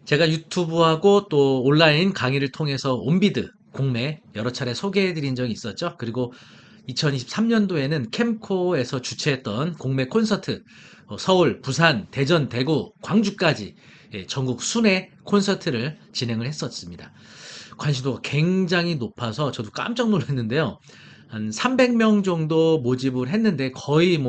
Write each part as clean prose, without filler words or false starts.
제가 유튜브하고 또 온라인 강의를 통해서 온비드 공매 여러 차례 소개해드린 적이 있었죠. 그리고 2023년도에는 캠코에서 주최했던 공매 콘서트, 서울, 부산, 대전, 대구, 광주까지 전국 순회 콘서트를 진행을 했었습니다. 관심도가 굉장히 높아서 저도 깜짝 놀랐는데요. 한 300명 정도 모집을 했는데 거의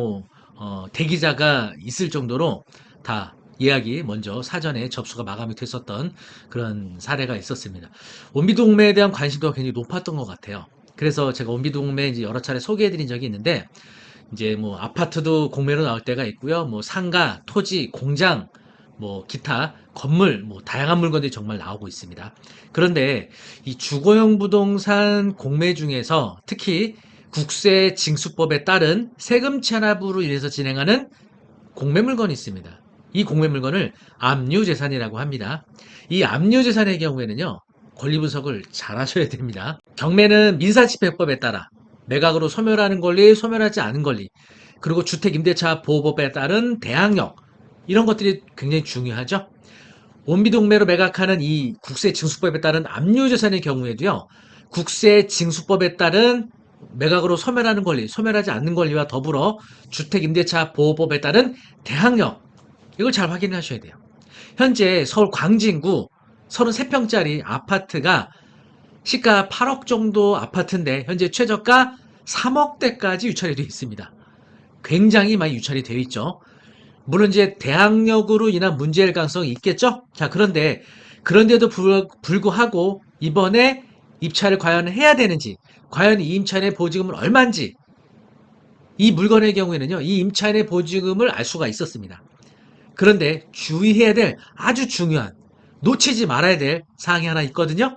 대기자가 있을 정도로 다 예약이 먼저 사전에 접수가 마감이 됐었던 그런 사례가 있었습니다. 원비동매에 대한 관심도가 굉장히 높았던 것 같아요. 그래서 제가 원비동매 이제 여러 차례 소개해드린 적이 있는데 이제 아파트도 공매로 나올 때가 있고요. 상가, 토지, 공장, 기타 건물, 다양한 물건들이 정말 나오고 있습니다. 그런데 이 주거용 부동산 공매 중에서 특히 국세 징수법에 따른 세금 체납으로 인해서 진행하는 공매 물건이 있습니다. 이 공매 물건을 압류재산이라고 합니다. 이 압류재산의 경우에는요, 권리 분석을 잘 하셔야 됩니다. 경매는 민사집행법에 따라 매각으로 소멸하는 권리, 소멸하지 않은 권리, 그리고 주택임대차 보호법에 따른 대항력, 이런 것들이 굉장히 중요하죠. 원비동매로 매각하는 이 국세징수법에 따른 압류재산의 경우에도요, 국세징수법에 따른 매각으로 소멸하는 권리, 소멸하지 않는 권리와 더불어 주택임대차 보호법에 따른 대항력, 이걸 잘 확인하셔야 돼요. 현재 서울 광진구 33평짜리 아파트가 시가 8억 정도 아파트인데 현재 최저가 3억대까지 유찰이 되어 있습니다. 굉장히 많이 유찰이 되어 있죠. 물론 이제 대항력으로 인한 문제일 가능성이 있겠죠. 자, 그런데도 불구하고 이번에 입찰을 과연 해야 되는지, 과연 이 임차인의 보증금은 얼마인지, 이 물건의 경우에는요, 이 임차인의 보증금을 알 수가 있었습니다. 그런데 주의해야 될 아주 중요한, 놓치지 말아야 될 사항이 하나 있거든요.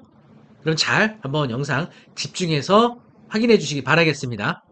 그럼 잘 한번 영상 집중해서 확인해 주시기 바라겠습니다.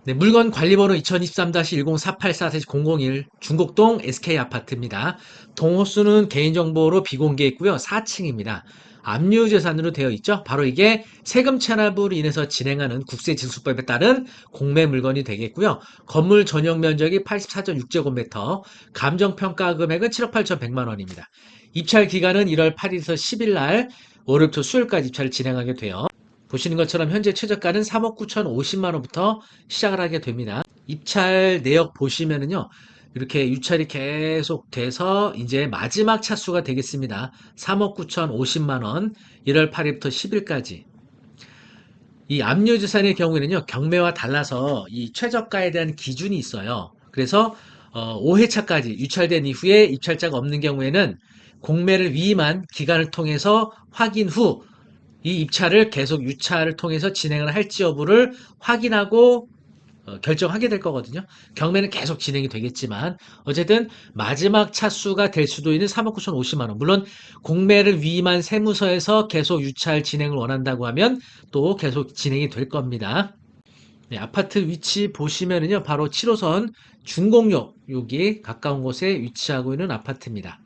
네, 물건 관리번호 2023-1048-001 중곡동 SK아파트입니다. 동호수는 개인정보로 비공개했고요. 4층입니다. 압류재산으로 되어 있죠. 바로 이게 세금 체납으로 인해서 진행하는 국세징수법에 따른 공매 물건이 되겠고요. 건물 전용 면적이 84.6제곱미터, 감정평가 금액은 7억 8,100만 원입니다. 입찰 기간은 1월 8일에서 10일 날 월요일부터 수요일까지 입찰을 진행하게 돼요. 보시는 것처럼 현재 최저가는 3억 9,050만 원부터 시작을 하게 됩니다. 입찰 내역 보시면은요, 이렇게 유찰이 계속 돼서 이제 마지막 차수가 되겠습니다. 3억 9,050만 원, 1월 8일부터 10일까지. 이 압류재산의 경우에는요, 경매와 달라서 이 최저가에 대한 기준이 있어요. 그래서 5회차까지 유찰된 이후에 입찰자가 없는 경우에는 공매를 위임한 기관을 통해서 확인 후 이 입찰을 계속 유찰을 통해서 진행을 할지 여부를 확인하고 결정하게 될 거거든요. 경매는 계속 진행이 되겠지만 어쨌든 마지막 차수가 될 수도 있는 3억 9,050만 원. 물론 공매를 위임한 세무서에서 계속 유찰 진행을 원한다고 하면 또 계속 진행이 될 겁니다. 네, 아파트 위치 보시면은요. 바로 7호선 중공역 여기 가까운 곳에 위치하고 있는 아파트입니다.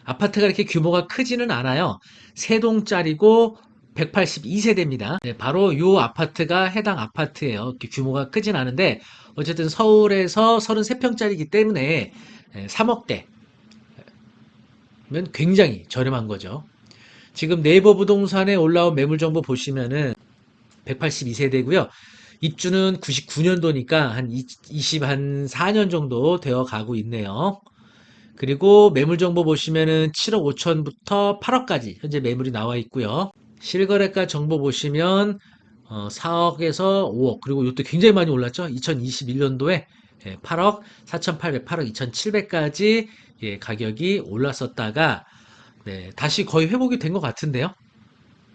아파트가 이렇게 규모가 크지는 않아요. 3동짜리고 182세대입니다. 네, 바로 이 아파트가 해당 아파트예요. 규모가 크진 않은데 어쨌든 서울에서 33평짜리이기 때문에 3억대면 굉장히 저렴한 거죠. 지금 네이버 부동산에 올라온 매물 정보 보시면은 182세대고요. 입주는 99년도니까 한 24년 정도 되어 가고 있네요. 그리고 매물 정보 보시면은 7억 5천부터 8억까지 현재 매물이 나와 있고요. 실거래가 정보 보시면 4억에서 5억, 그리고 이것도 굉장히 많이 올랐죠. 2021년도에 8억 4,800, 8억 2,700까지 가격이 올랐었다가 다시 거의 회복이 된 것 같은데요.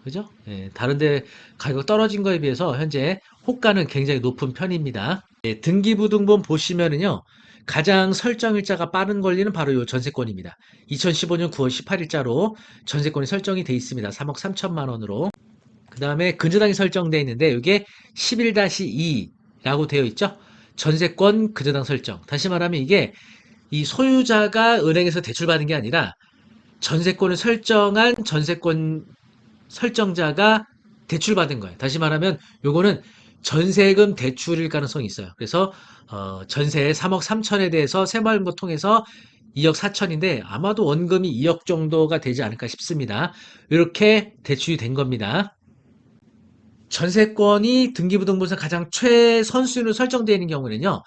그죠? 다른데 가격 떨어진 거에 비해서 현재 호가는 굉장히 높은 편입니다. 등기부등본 보시면은요. 가장 설정일자가 빠른 권리는 바로 요 전세권입니다. 2015년 9월 18일자로 전세권이 설정이 돼 있습니다. 3억 3천만 원으로. 그 다음에 근저당이 설정되어 있는데 이게 11-2라고 되어 있죠. 전세권 근저당 설정. 다시 말하면 이게 이 소유자가 은행에서 대출받은 게 아니라 전세권을 설정한 전세권 설정자가 대출받은 거예요. 다시 말하면 요거는 전세금 대출일 가능성이 있어요. 그래서 전세 3억 3천에 대해서 새마을금고 통해서 2억 4천인데 아마도 원금이 2억 정도가 되지 않을까 싶습니다. 이렇게 대출이 된 겁니다. 전세권이 등기부등본상 가장 최선순위로 설정되어 있는 경우는요.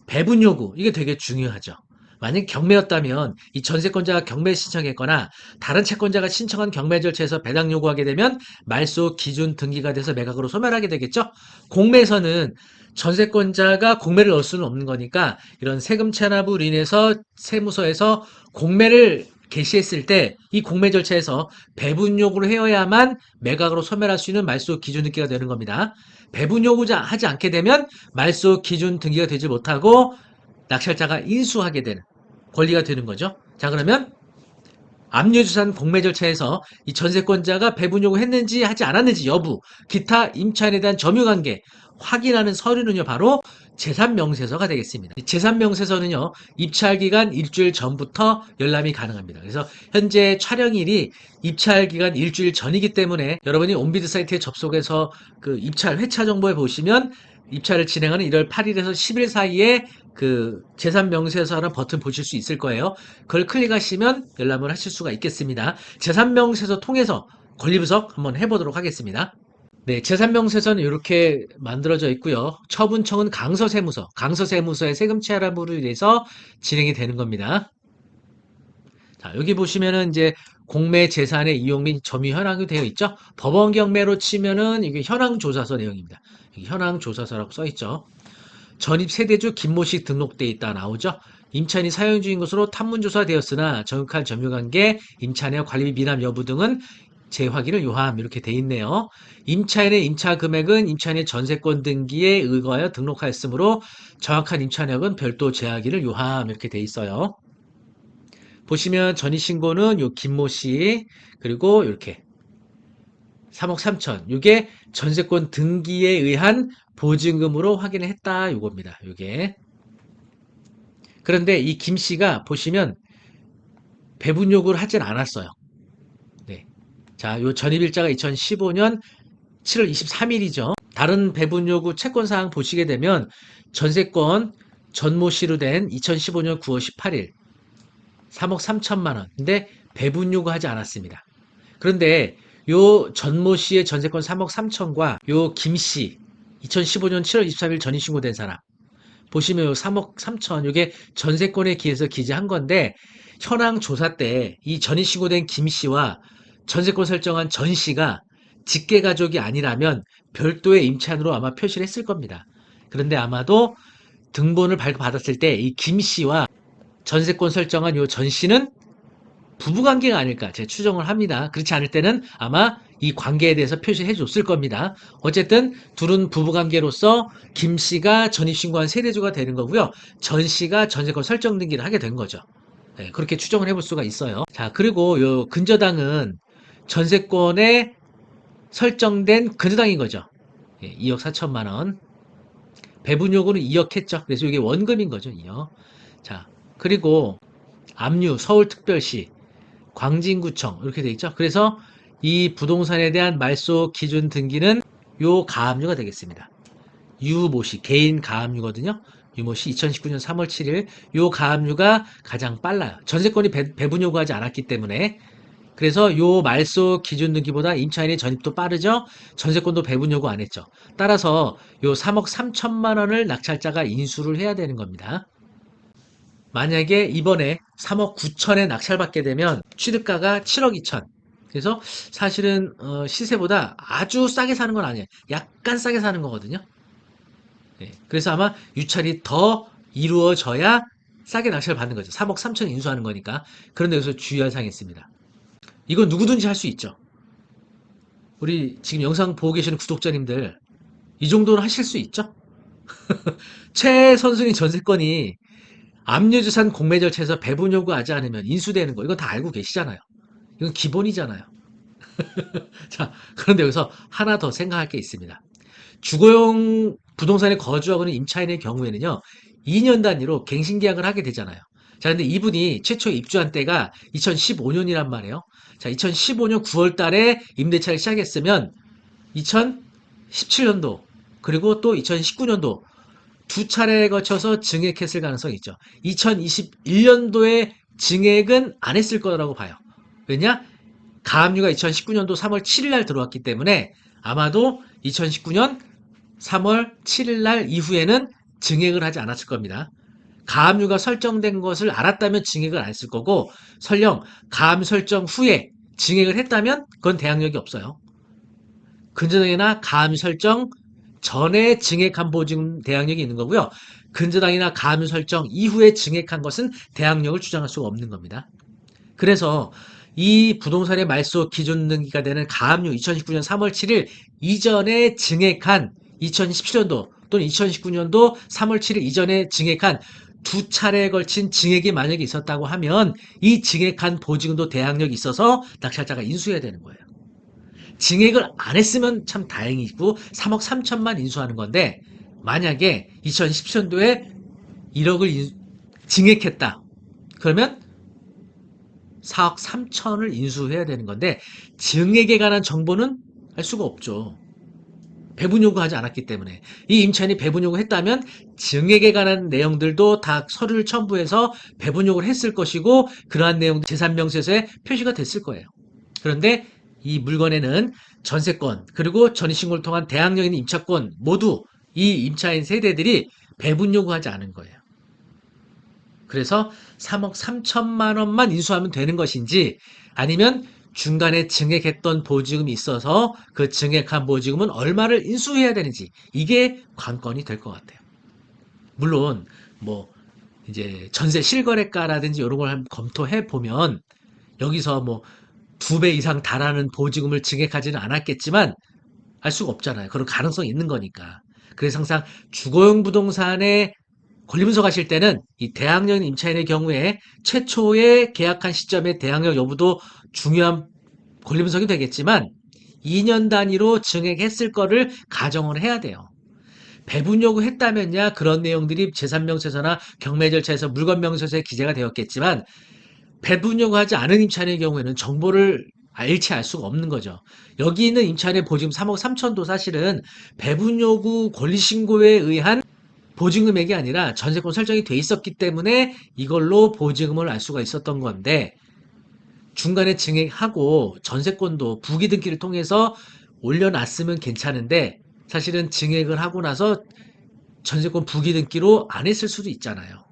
배분 요구 이게 되게 중요하죠. 만약 경매였다면 이 전세권자가 경매 신청했거나 다른 채권자가 신청한 경매 절차에서 배당 요구하게 되면 말소 기준 등기가 돼서 매각으로 소멸하게 되겠죠. 공매에서는 전세권자가 공매를 넣을 수는 없는 거니까 이런 세금 체납으로 인해서 세무서에서 공매를 개시했을 때 이 공매 절차에서 배분 요구를 해야만 매각으로 소멸할 수 있는 말소 기준 등기가 되는 겁니다. 배분 요구자 하지 않게 되면 말소 기준 등기가 되지 못하고 낙찰자가 인수하게 되는 권리가 되는 거죠. 자, 그러면 압류주산 공매 절차에서 이 전세권자가 배분 요구했는지 하지 않았는지 여부, 기타 임차인에 대한 점유관계 확인하는 서류는요, 바로 재산명세서가 되겠습니다. 재산명세서는요, 입찰 기간 일주일 전부터 열람이 가능합니다. 그래서 현재 촬영일이 입찰 기간 일주일 전이기 때문에 여러분이 온비드 사이트에 접속해서 그 입찰 회차 정보에 보시면 입찰을 진행하는 1월 8일에서 10일 사이에 그 재산명세서라는 버튼 보실 수 있을 거예요. 그걸 클릭하시면 열람을 하실 수가 있겠습니다. 재산명세서 통해서 권리분석 한번 해보도록 하겠습니다. 네, 재산명세서는 이렇게 만들어져 있고요. 처분청은 강서세무서, 강서세무서의 세금 체납으로 인해서 진행이 되는 겁니다. 자, 여기 보시면은 이제 공매 재산의 이용 및 점유 현황이 되어 있죠. 법원 경매로 치면은 이게 현황조사서 내용입니다. 여기 현황조사서라고 써 있죠. 전입 세대주 김모씨 등록돼 있다 나오죠. 임차인이 사용주인 것으로 탐문조사되었으나 정확한 점유관계, 임차인의 관리비 미납 여부 등은 재확인을 요함 이렇게 돼 있네요. 임차인의 임차 금액은 임차인의 전세권 등기에 의거하여 등록하였으므로 정확한 임차력은 별도 재확인을 요함 이렇게 돼 있어요. 보시면 전입신고는 요 김모씨 그리고 이렇게 3억 3천 이게 전세권 등기에 의한 보증금으로 확인을 했다 요겁니다. 요게 그런데 이 김씨가 보시면 배분 요구를 하진 않았어요. 네. 자, 요 전입일자가 2015년 7월 23일이죠. 다른 배분 요구 채권 사항 보시게 되면 전세권 전모 씨로 된 2015년 9월 18일 3억 3천만 원. 근데 배분 요구하지 않았습니다. 그런데 요 전모 씨의 전세권 3억 3천과 요 김 씨 2015년 7월 23일 전입신고된 사람 보시면 요 3억 3천 요게 전세권에 기해서 기재한 건데 현황 조사 때 이 전입신고된 김 씨와 전세권 설정한 전 씨가 직계 가족이 아니라면 별도의 임차인으로 아마 표시를 했을 겁니다. 그런데 아마도 등본을 발급받았을 때 이 김 씨와 전세권 설정한 요 전 씨는 부부관계가 아닐까 제가 추정을 합니다. 그렇지 않을 때는 아마 이 관계에 대해서 표시해 줬을 겁니다. 어쨌든 둘은 부부관계로서 김 씨가 전입신고한 세대주가 되는 거고요. 전 씨가 전세권 설정 등기를 하게 된 거죠. 네, 그렇게 추정을 해볼 수가 있어요. 자, 그리고 요 근저당은 전세권에 설정된 근저당인 거죠. 2억 4천만 원. 배분 요구는 2억 했죠. 그래서 이게 원금인 거죠. 2억. 자, 그리고 압류, 서울특별시, 광진구청 이렇게 돼 있죠. 그래서 이 부동산에 대한 말소 기준 등기는 요 가압류가 되겠습니다. 유모씨 개인 가압류거든요. 유모씨 2019년 3월 7일 요 가압류가 가장 빨라요. 전세권이 배분 요구하지 않았기 때문에 그래서 요 말소 기준 등기보다 임차인의 전입도 빠르죠. 전세권도 배분 요구 안 했죠. 따라서 요 3억 3천만 원을 낙찰자가 인수를 해야 되는 겁니다. 만약에 이번에 3억 9천에 낙찰받게 되면 취득가가 7억 2천. 그래서 사실은 시세보다 아주 싸게 사는 건 아니에요. 약간 싸게 사는 거거든요. 네, 그래서 아마 유찰이 더 이루어져야 싸게 낙찰을 받는 거죠. 3억 3천 인수하는 거니까. 그런데 여기서 주의할 사항이 있습니다. 이건 누구든지 할 수 있죠. 우리 지금 영상 보고 계시는 구독자님들 이 정도는 하실 수 있죠? 최선순위 전세권이 압류주산 공매 절차에서 배분 요구하지 않으면 인수되는 거, 이거 다 알고 계시잖아요. 이건 기본이잖아요. 자, 그런데 여기서 하나 더 생각할 게 있습니다. 주거용 부동산에 거주하고 있는 임차인의 경우에는요, 2년 단위로 갱신계약을 하게 되잖아요. 자, 근데 이분이 최초 입주한 때가 2015년이란 말이에요. 자, 2015년 9월 달에 임대차를 시작했으면 2017년도, 그리고 또 2019년도 두 차례에 거쳐서 증액했을 가능성이 있죠. 2021년도에 증액은 안 했을 거라고 봐요. 왜냐? 가압류가 2019년도 3월 7일 날 들어왔기 때문에 아마도 2019년 3월 7일 날 이후에는 증액을 하지 않았을 겁니다. 가압류가 설정된 것을 알았다면 증액을 안 했을 거고, 설령 가압류 설정 후에 증액을 했다면 그건 대항력이 없어요. 근저당이나 가압류 설정 전에 증액한 보증 대항력이 있는 거고요. 근저당이나 가압류 설정 이후에 증액한 것은 대항력을 주장할 수가 없는 겁니다. 그래서 이 부동산의 말소 기준 등기가 되는 가압류 2019년 3월 7일 이전에 증액한 2017년도 또는 2019년도 3월 7일 이전에 증액한 두 차례에 걸친 증액이 만약에 있었다고 하면 이 증액한 보증도 대항력이 있어서 낙찰자가 인수해야 되는 거예요. 증액을 안 했으면 참 다행이고 3억 3천만 인수하는 건데, 만약에 2017년도에 1억을 증액했다. 그러면 4억 3천을 인수해야 되는 건데, 증액에 관한 정보는 알 수가 없죠. 배분 요구하지 않았기 때문에. 이 임차인이 배분 요구했다면 증액에 관한 내용들도 다 서류를 첨부해서 배분 요구를 했을 것이고, 그러한 내용도 재산명세서에 표시가 됐을 거예요. 그런데 이 물건에는 전세권, 그리고 전입신고를 통한 대항력 있는 임차권 모두 이 임차인 세대들이 배분 요구하지 않은 거예요. 그래서 3억 3천만 원만 인수하면 되는 것인지, 아니면 중간에 증액했던 보증금이 있어서 그 증액한 보증금은 얼마를 인수해야 되는지, 이게 관건이 될 것 같아요. 물론 뭐 이제 전세 실거래가라든지 이런 걸 한번 검토해 보면 여기서 뭐 2배 이상 달하는 보증금을 증액하지는 않았겠지만 알 수가 없잖아요. 그런 가능성이 있는 거니까. 그래서 항상 주거용 부동산에 권리분석 하실 때는 이 대항력 임차인의 경우에 최초에 계약한 시점의 대항력 여부도 중요한 권리분석이 되겠지만, 2년 단위로 증액했을 거를 가정을 해야 돼요. 배분 요구했다면야 그런 내용들이 재산명세서나 경매 절차에서 물건명세서에 기재가 되었겠지만, 배분 요구하지 않은 임차인의 경우에는 정보를 일체 알 수가 없는 거죠. 여기 있는 임차인의 보증금 3억 3천도 사실은 배분 요구 권리신고에 의한 보증금액이 아니라 전세권 설정이 돼 있었기 때문에 이걸로 보증금을 알 수가 있었던 건데, 중간에 증액하고 전세권도 부기 등기를 통해서 올려놨으면 괜찮은데, 사실은 증액을 하고 나서 전세권 부기 등기로 안 했을 수도 있잖아요.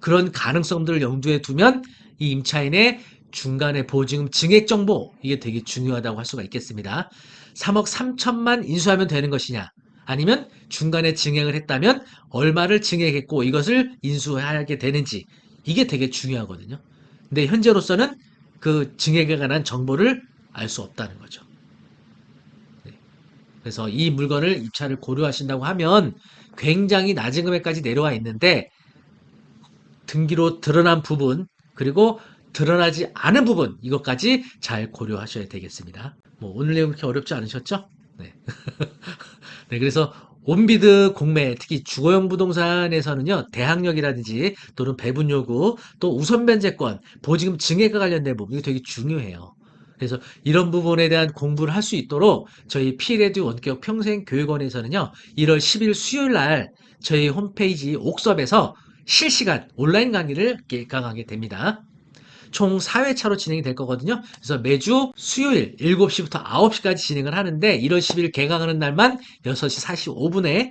그런 가능성들을 염두에 두면 이 임차인의 중간에 보증금 증액 정보, 이게 되게 중요하다고 할 수가 있겠습니다. 3억 3천만 인수하면 되는 것이냐, 아니면 중간에 증액을 했다면 얼마를 증액했고 이것을 인수하게 되는지, 이게 되게 중요하거든요. 근데 현재로서는 그 증액에 관한 정보를 알 수 없다는 거죠. 네. 그래서 이 물건을 입찰을 고려하신다고 하면 굉장히 낮은 금액까지 내려와 있는데, 등기로 드러난 부분, 그리고 드러나지 않은 부분, 이것까지 잘 고려하셔야 되겠습니다. 뭐 오늘 내용 그렇게 어렵지 않으셨죠? 네. 네, 그래서 온비드 공매, 특히 주거용 부동산에서는요, 대항력이라든지 또는 배분 요구, 또 우선 변제권, 보증금 증액과 관련된 부분이 되게 중요해요. 그래서 이런 부분에 대한 공부를 할 수 있도록 저희 P레드 원격 평생교육원에서는요, 1월 10일 수요일 날 저희 홈페이지 옥섭에서 실시간 온라인 강의를 개강하게 됩니다. 총 4회차로 진행이 될 거거든요. 그래서 매주 수요일 7시부터 9시까지 진행을 하는데, 1월 10일 개강하는 날만 6시 45분에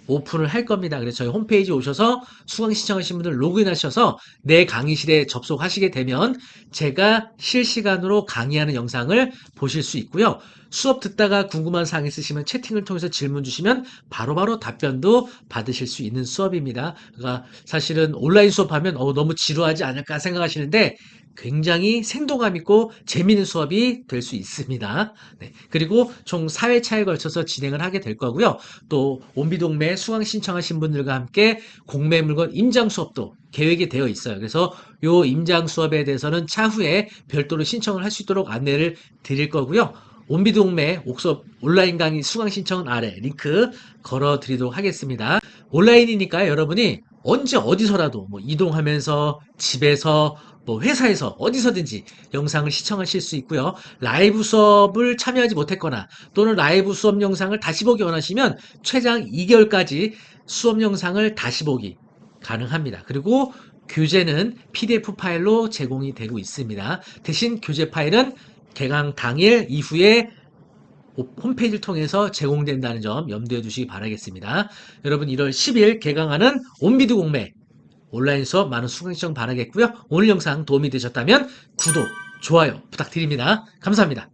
오픈을 할 겁니다. 그래서 저희 홈페이지 오셔서 수강 신청하신 분들 로그인 하셔서 내 강의실에 접속하시게 되면 제가 실시간으로 강의하는 영상을 보실 수 있고요. 수업 듣다가 궁금한 사항 있으시면 채팅을 통해서 질문 주시면 바로바로 답변도 받으실 수 있는 수업입니다. 그러니까 사실은 온라인 수업하면 너무 지루하지 않을까 생각하시는데, 굉장히 생동감 있고 재미있는 수업이 될 수 있습니다. 네. 그리고 총 4회차에 걸쳐서 진행을 하게 될 거고요. 또 온비동매 수강 신청하신 분들과 함께 공매 물건 임장 수업도 계획이 되어 있어요. 그래서 요 임장 수업에 대해서는 차후에 별도로 신청을 할 수 있도록 안내를 드릴 거고요. 온비드 공매 옥수업 온라인 강의 수강 신청은 아래 링크 걸어 드리도록 하겠습니다. 온라인이니까 여러분이 언제 어디서라도 뭐 이동하면서 집에서 뭐 회사에서 어디서든지 영상을 시청하실 수 있고요. 라이브 수업을 참여하지 못했거나 또는 라이브 수업 영상을 다시 보기 원하시면 최장 2개월까지 수업 영상을 다시 보기 가능합니다. 그리고 교재는 PDF 파일로 제공이 되고 있습니다. 대신 교재 파일은 개강 당일 이후에 홈페이지를 통해서 제공된다는 점 염두에 두시기 바라겠습니다. 여러분 1월 10일 개강하는 온비드 공매 온라인 수업 많은 수강 신청 바라겠고요. 오늘 영상 도움이 되셨다면 구독, 좋아요 부탁드립니다. 감사합니다.